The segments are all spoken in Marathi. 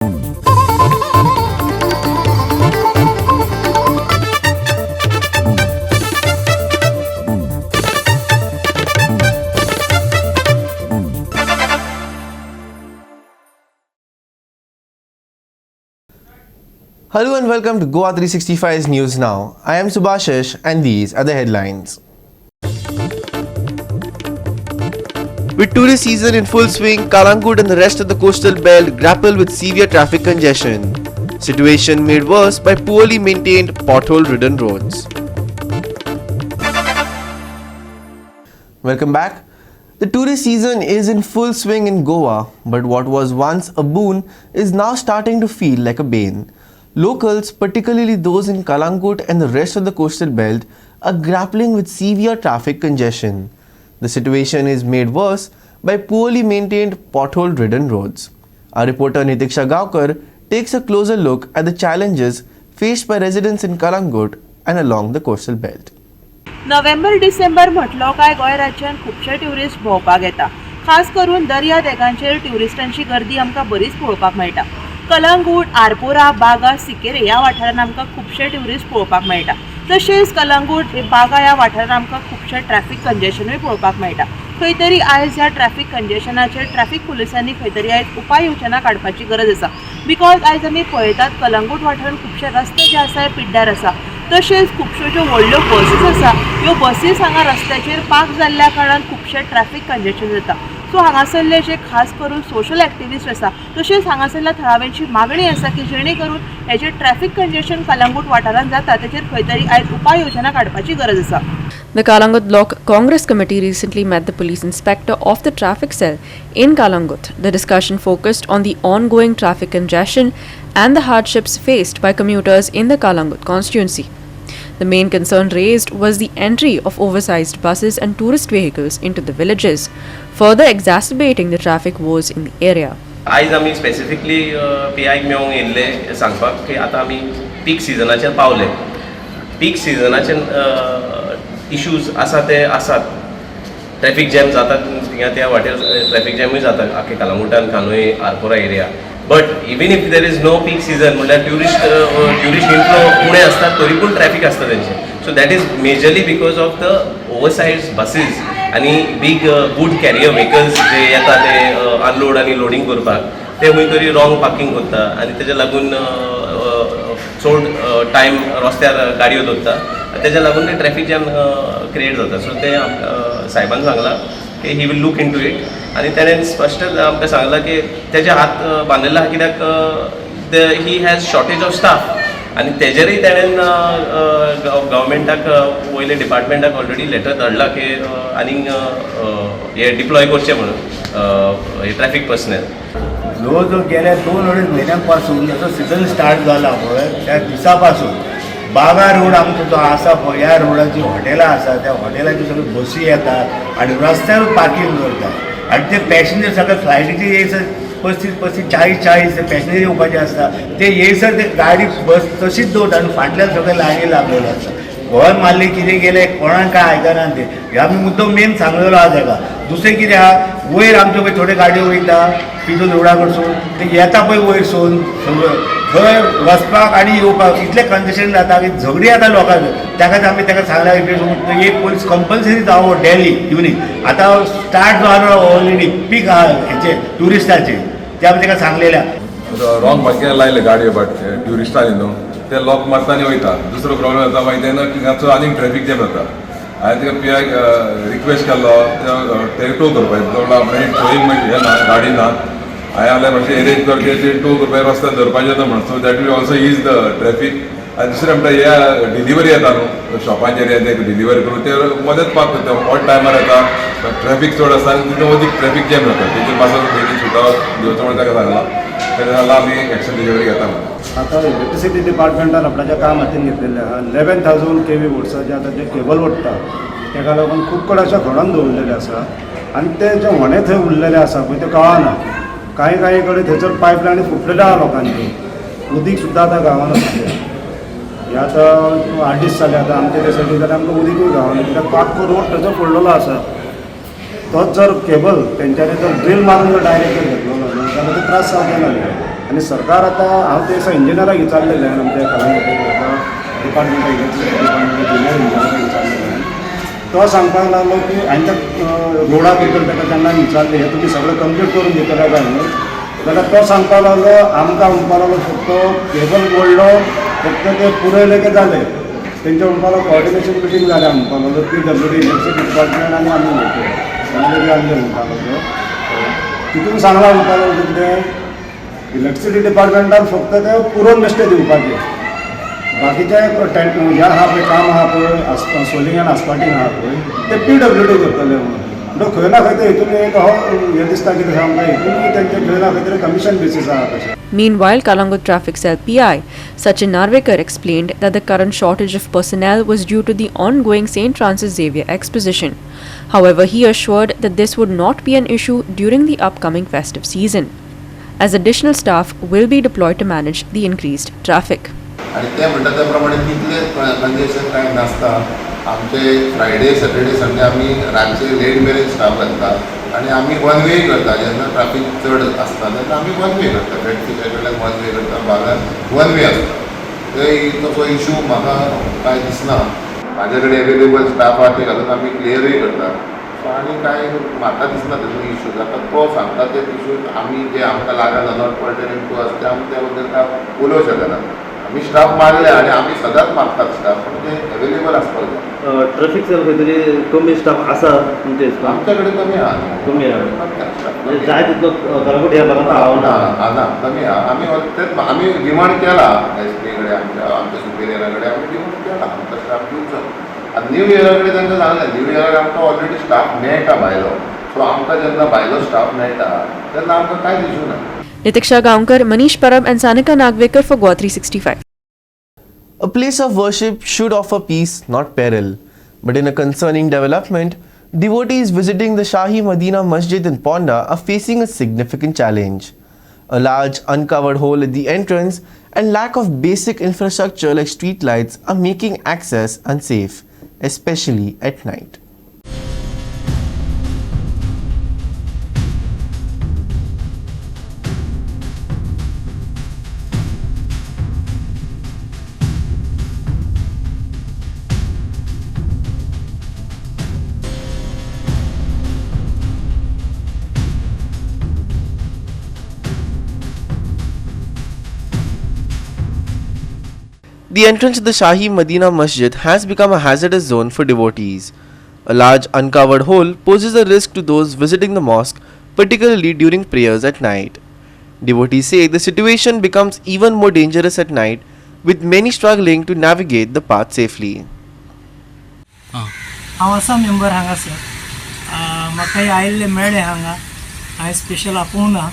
Hello and welcome to Goa 365's News Now. I am Subhashish and these are the headlines. With tourist season in full swing, Calangute and the rest of the coastal belt grapple with severe traffic congestion. Situation made worse by poorly maintained pothole-ridden roads. Welcome back. The tourist season is in full swing in Goa, but what was once a boon is now starting to feel like a bane. Locals, particularly those in Calangute and the rest of the coastal belt, are grappling with severe traffic congestion. The situation is made worse by poorly maintained pothole-ridden roads. Our reporter Nitiksha Gaokar takes a closer look at the challenges faced by residents in Calangute and along the coastal belt. November-December म्हटलो काय गोंय राज्यात खूपशे ट्युरिस्ट भोंवपाक येता. खास करून दर्या देगांचेर ट्युरिस्टांची गर्दी आमकां बरीच पळोवपाक मेळटा. कलंगूट, आरपोरा, बागा, सिकेरे ह्या वाठारांत आमकां खूपशे ट्युरिस्ट पळोवपाक मेळटा. तशेंच कलंगूट, बागा ह्या वाठारांत आमकां खूपशे ट्रॅफिक कंजेशनूय पळोवपाक मेळटा. खंय तरी आयज ह्या ट्रॅफिक कंजेशनाचेर ट्रॅफिक पुलिसांनी खंय तरी आयज उपाय येवजना काडपाची गरज आसा. बिकॉज आयज आमी पळयतात कलंगूट वाठारांत खुबशे रस्ते जे आसा पिड्ड्यार आसा. तशेंच खुबश्यो ज्यो व्हडल्यो बसीस आसा ह्यो बसीस हांगा रस्त्याचेर पार्क जाल्ल्या कारणान खुबशे ट्रॅफिक कंजेशन जाता. सो हांगासरले जे खास करून सोशल एक्टिविस्ट आसा तशेंच हांगासरल्या थळाव्यांची मागणी आसा की जेणे करून हे जे ट्रॅफिक कंजेशन कलंगूट वाठारांत जाता तेचेर खंय तरी आयज उपाय योजना काडपाची गरज आसा. The Calangute Block Congress Committee recently met the police inspector of the traffic cell in Calangute. The discussion focused on the ongoing traffic congestion and the hardships faced by commuters in the Calangute constituency. The main concern raised was the entry of oversized buses and tourist vehicles into the villages, further exacerbating the traffic woes in the area. आयज आमी स्पेसिफिकली PIक मेळोंक येयल्ले सांगपाक की आतां आमी पीक सिजनाचेर पावले. पीक सिजनाचे इश्यूज आसा ते आसात. ट्रॅफिक जॅम जातात थिंगा त्या वाटेर ट्रॅफिक जॅमूय जाता आख्खे कालांगुटान, कानोय, Arpora area. But even if there is no peak season म्हणल्यार ट्युरिस्ट इन्फ्लो उणें आसतात तरी पूण ट्रॅफिक आसता तेंचे. So that is majorly because of the oversize buses आनी बीग गूड कॅरियर व्हेकल्स जे येता ते अनलोड आनी लोडिंग करपाक ते खंय तरी रॉंग पार्किंग करता आनी तेज्या लागून चड टायम रस्त्यार गाडयो दवरता. तेज्या लागून ते ट्रॅफिक जॅम क्रिएट जाता. सो ते साहेबान सांगलां की ही will look into it आनी ताणें स्पश्ट आमकां सांगलां की तेजे हात बांदिल्ले आहा कित्याक he has shortage of staff आनी तेजेरय ताणें गव्हर्मेंटाक वयले डिपार्टमेंटाक ऑलरेडी लेटर धाडला की आनीक हे डिप्लॉय करचें म्हणून हे ट्रॅफिक पर्सनल. जवळजवळ गेल्या 2-2.5 महिन्यांपासून जसो सीझन स्टार्ट जाला पळय त्या दिसा पासून बागा रोड आमचो जो आसा पळय ह्या रोडाची हॉटेलां आसा त्या हॉटेलाची सगळ्यो बसी येतात आनी रस्त्यार पार्किंग करतात आनी ते पॅसेंजर सगळे फ्लायटीचे येयसर 35-40 ते पॅसेंजर येवपाचे आसता ते येयसर ते गाडी बस तशीच दवरता आनी फाटल्यान सगळे लायनी लागलेले आसता. गोंय मारले कितें गेले कोणाक काय आयकना ते हे आमी मुद्दम मेन सांगलेलो आहा ताका. दुसरें कितें आहा वयर आमच्यो पळय थोड्यो गाडयो वयता पिजोल रोडा कडसून ते येता पळय वयरसून सगळं थंय वचपाक आनी येवपाक इतलें कंजेशन जाता की झगडी येता लोकांक. ताकाच आमी ताका सांगल्यार एक पोलीस कंपल्सरी जावो डेली इवनिंग. आतां स्टार्ट जालो ऑलरेडी पीक आहा हेचे ट्युरिस्टाचे ते आमी ताका सांगलेल्या. रॉंग पार्किंग लायले गाडयो बट ट्युरिस्टांनी न्हू ते लॉक मारता आनी वयता. दुसरो प्रॉब्लेम जाता मागीर तेन्ना तिंगाचो आनीक ट्रॅफिक जॅम जाता. हांवें तिका PIक रिक्वेस्ट केल्लो ते टो करपाक आपणे थंय मागीर हे ना गाडी ना हांवें आपल्या मातशें एरेंज करचे ते टो करपाक रस्त्यार धरपाचें जाता म्हणून. So that will also is the traffic. आनी दुसरें म्हणटा हे डिलिव्हरी येता न्हू शॉपांचेर ते डिलिव्हरी करून ते मदेंच पार्क करता ऑड टायमार येता ट्रॅफिक चड आसता आनी तितून अदीक ट्रॅफिक जॅम जाता. तेजेर पासून बेगीन सुटाव घेवचो म्हणून ताका सांगलां. तेन्ना जाल्यार आमी एक्शन डिलिव्हरी घेता म्हणून. आता इलेक्ट्रिसिटी डिपार्टमेंटान आपल्याच्या काम हातीन घेतलेले आहा. 11,000 kV वोल्ट्सा जे आतां जे केबल ओडटा ताका लागून खूब कडेन अशा घोडावन दवरलेले आसा आनी ते जे व्हणे थंय उरलेले आसा पळय ते कळना. कांय कडेन थंयसर पायपलायनी फुटलेले आहा लोकांची. उदीक सुद्दां आतां गांवांत आसलें. हे आतां 8 दीस जाले आतां आमचे ते सायडीन जाल्यार आमकां उदीकूय गावना कित्याक पाक्को रोड थंयसर पडलेलो आसा. तोच जर केबल तेंच्यांनी जर ड्रील मारून जर डायरेक्ट घेतलो जाल्यार ते त्रास जावचे नासले. आणि सरकार आता हांव ते दिसा इंजिनियराक विचारलेलें आमच्या डिपार्टमेंट इलेक्ट्रिसिटी डिपार्टमेंट जुनियर इंजिनियराक विचारलेलें तो सांगपाक लागलो की हांवें रोडा बद्दल ताका जेन्ना विचारलें हें तुमी सगळें कंप्लीट करून दितले काय न्हू जाल्यार तो सांगपाक लागलो आमकां म्हणपाक लागलो फक्त केबल मोडलो फक्त ते पुरयलें की जालें तेंचे म्हणपाक लागलो कॉर्डिनेशन मिटींग जाल्या म्हणपाक लागलो PWD इलेक्ट्रिसिटी डिपार्टमेंट आनी आमी बी आसले म्हणपाक लागलो तितून सांगला म्हणपाक लागलो कितें इलेक्ट्रिसिटी डिपार्टमेंटान फक्त ते पुरोवन बेश्टे दिवपाचे बाकीचे हें आहा पळय काम आहा पळय सोलिंग आनी आस्पाटींग आहा पळय ते PWD करतले म्हणून म्हणून खंय ना खंय ते हितून एक हें दिसता कितें सामकें हितून तेंचे खंय ना खंय तरी कमिशन बेसीस आहा तशें. Meanwhile, Kalangut Traffic Cell PI Sachin Narvekar explained that the current shortage of personnel was due to the ongoing St. Francis Xavier Exposition. However, he assured that this would not be an issue during the upcoming festive season, as additional staff will be deployed to manage the increased traffic. आणि ते म्हणटा त्या प्रमाणे तितले कंजेशन कांय नासता आमचे फ्रायडे सॅटर्डे संडे आमी रातचे लेट मेरेन स्टाफ घालता आनी आमी वन वे करता जेन्ना ट्राफीक चड आसता तेन्ना आमी वन वे करता रेडफिशा कडल्यान वन वे करता बागान वन वे आसता थंय तसो इशू म्हाका कांय दिसना म्हाजे कडेन एवेलेबल स्टाफ आहा ते घालून आमी क्लियरूय करता सो आनी कांय म्हाका दिसना तेजो इशू जाता तो सांगता ते इशू आमी जे आमकां लागना नॉट पर्टनेंट टू आसता आमी त्या बद्दल काय उलोवंक शकना आमी स्टाफ मारले आनी आमी सदांच मागतात स्टाफ पूण ते एवेलेबल आसपाक जाय. ट्रॅफिक सेल खंय तरी कमी स्टाफ आसा तुमचे हिसपान? आमच्या कडेन कमी आहा कमी आहा जाय तितलो कलंगूट ह्या भागांत पावना ना कमी आहा आमी डिमांड केला SP कडेन आमच्या सुपेरियरा कडेन आमी डिमांड केला आमकां स्टाफ दिवचो आनी न्यू इयरा कडेन तांकां सांगलें न्यू इयराक आमकां ऑलरेडी स्टाफ मेळटा भायलो सो आमकां जेन्ना भायलो स्टाफ मेळटा तेन्ना आमकां कांयच इशू ना. Nitiksha Gaonkar, Manish Parab and Sanika Nagvekar for Goa 365. A place of worship should offer peace, not peril. But in a concerning development, devotees visiting the Shahi Madina Masjid in Ponda are facing a significant challenge. A large uncovered hole at the entrance and lack of basic infrastructure like street lights are making access unsafe, especially at night. The entrance to the Shahi Madina Masjid has become a hazardous zone for devotees. A large uncovered hole poses a risk to those visiting the mosque, particularly during prayers at night. Devotees say the situation becomes even more dangerous at night, with many struggling to navigate the path safely. हांव आसा मेंबर हांगासर म्हाका आयिल्ले मेळ्ळे हांगा हांवें स्पेशल आपोवंक ना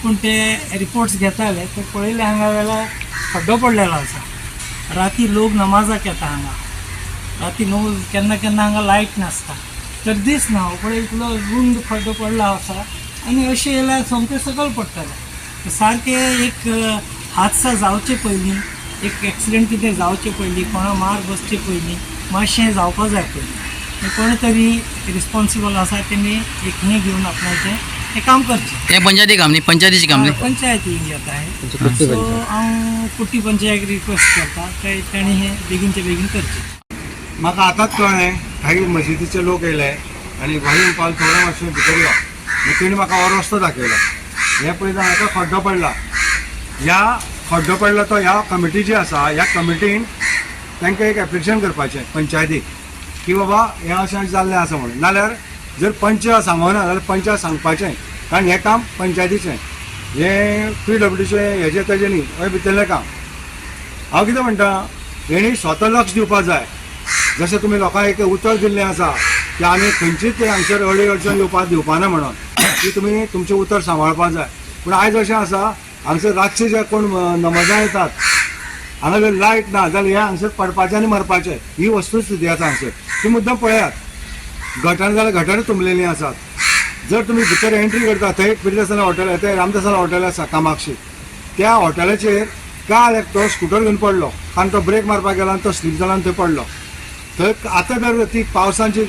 पूण ते रिपोर्ट्स घेताले ते पळयले हांगा जाल्यार खड्डो पडलेलो आसा राती लोक नमाजाक येता हांगा राती णव केन्ना केन्ना हांगा लायट नासता तर दिसना पळय इतलो रुंद खड्डो पडलो आसा आनी अशें येयल्यार सोमतें सकयल पडटलें सारकें एक हादसा जावचे पयलीं एक एक्सिडेंट कितें जावचे पयलीं कोणा मार बसचे पयलीं मातशें जावपा जाय पयलीं कोणी तरी रिस्पॉन्सिबल आसा तेणी एक हे घेवन आपणाचें हे काम करचें. हे पंचायती काम न्ही पंचायतीची काम न्ही पंचायती येता आहे सो हांव कुट्टी पंचायत रिक्वेस्ट करता की तेणी हे बेगीनचे बेगीन करचें. म्हाका आतांच कळ्ळें काही मशिदीचे लोक येयले आनी वाहीन पाल थोडे मातशें भितर यो तेणी म्हाका हो रस्तो दाखयलो हे पळयता हाका खड्डो पडला ह्या खड्डो पडला तो ह्या कमिटी जी आसा ह्या कमिटीन तांकां एक एप्लिकेशन करपाचें पंचायतीक की बाबा हें अशें जाल्लें आसा म्हणून नाल्यार जर पंच सांगना जाल्यार पंचाक सांगपाचें कारण हें काम पंचायतीचें हें PWDचें हेजें तेजें न्ही हय भितरलें काम. हांव कितें म्हणटा हेणी स्वता लक्ष दिवपाक जाय जशें तुमी लोकांक एक उतर दिल्लें आसा की आमी खंयचीच हांगसर अडी अडचण येवपाक दिवपाना म्हणून की तुमी तुमचें उतर सांबाळपाक जाय पूण आयज अशें आसा हांगसर रातचे जे कोण नमाजां येतात हांगा जर लायट ना जाल्यार हे हांगसर पडपाचें आनी मरपाचें ही वस्तुस्थिती आसा हांगसर. तुमी मुद्दम पळयात गटार जाल्यार गटारूच तुंबलेलीं आसात. जर तुमी भितर एंट्री करता थंय बिर्लासना हॉटेल थंय रामदासाला हॉटेल आसा कामाक्षी त्या हॉटेलाचेर काल एकटो स्कुटर घेवन पडलो कारण तो ब्रेक मारपाक गेलो आनी तो स्लीप जाला आनी थंय पडलो. थंय आतां जर ती पावसाची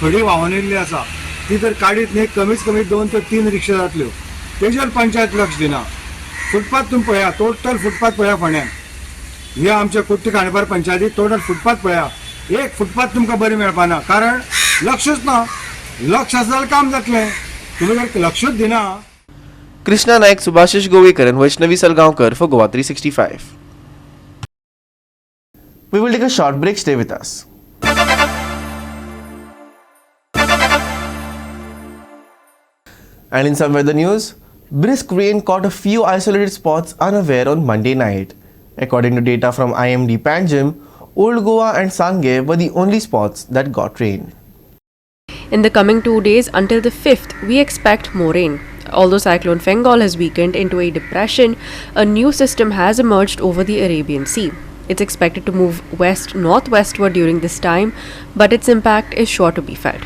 खडी व्हांवून येयल्ली आसा ती जर काडीत न्ही कमीत कमी 2 ते 3 रिक्षा जातल्यो तेजेर पंचायत लक्ष दिना. फुटपाथ तुम्ही पळया, टोटल फुटपाथ पळया फोंड्यान. हे आमचे कुट्टी काणेपार पंचायती टोटल फुटपाथ पळया. एक फुटपाथ तुमकां बरी मेळपाना, कारण लक्षच ना. लक्ष आसा जाल्यार काम जातलें. तुमी जर लक्षच दिना. Krishna Naik, Subhashish Govekar and Vaishnavi Salgaonkar for Goa 365. We will take a short break. Stay with us. And in some weather news, brisk rain caught a few isolated spots unaware on Monday night. According to data from IMD Panjim, Old Goa and Sangay were the only spots that got rain. In the coming 2 days until the 5th, we expect more rain. Although Cyclone Fengol has weakened into a depression, a new system has emerged over the Arabian Sea. It's expected to move west-northwestward during this time, but its impact is sure to be felt.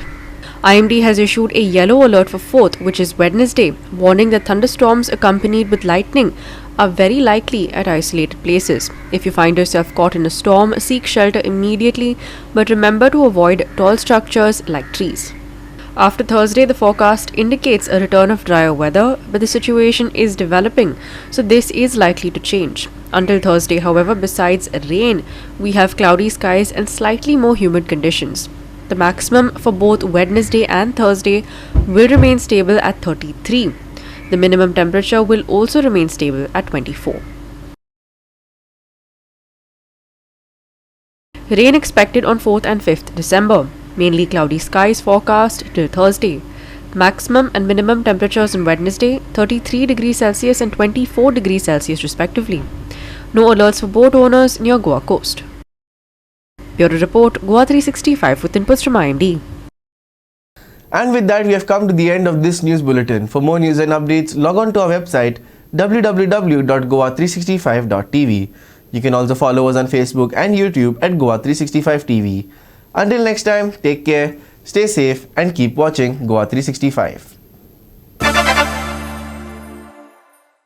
IMD has issued a yellow alert for 4th, which is Wednesday, warning that thunderstorms accompanied with lightning are very likely at isolated places. If you find yourself caught in a storm, seek shelter immediately, but remember to avoid tall structures like trees. After Thursday, the forecast indicates a return of drier weather, but the situation is developing, so this is likely to change. Until Thursday, however, besides rain, we have cloudy skies and slightly more humid conditions. The maximum for both Wednesday and Thursday will remain stable at 33. The minimum temperature will also remain stable at 24. Rain expected on 4th and 5th December. Mainly cloudy skies forecast till Thursday. Maximum and minimum temperatures on Wednesday 33 degrees Celsius and 24 degrees Celsius respectively. No alerts for boat owners near Goa coast. Bureau Report, Goa 365 with inputs from IMD. And with that, we have come to the end of this news bulletin. For more news and updates, log on to our website www.goa365.tv. You can also follow us on Facebook and YouTube at Goa 365 TV. Until next time, take care, stay safe and keep watching Goa 365.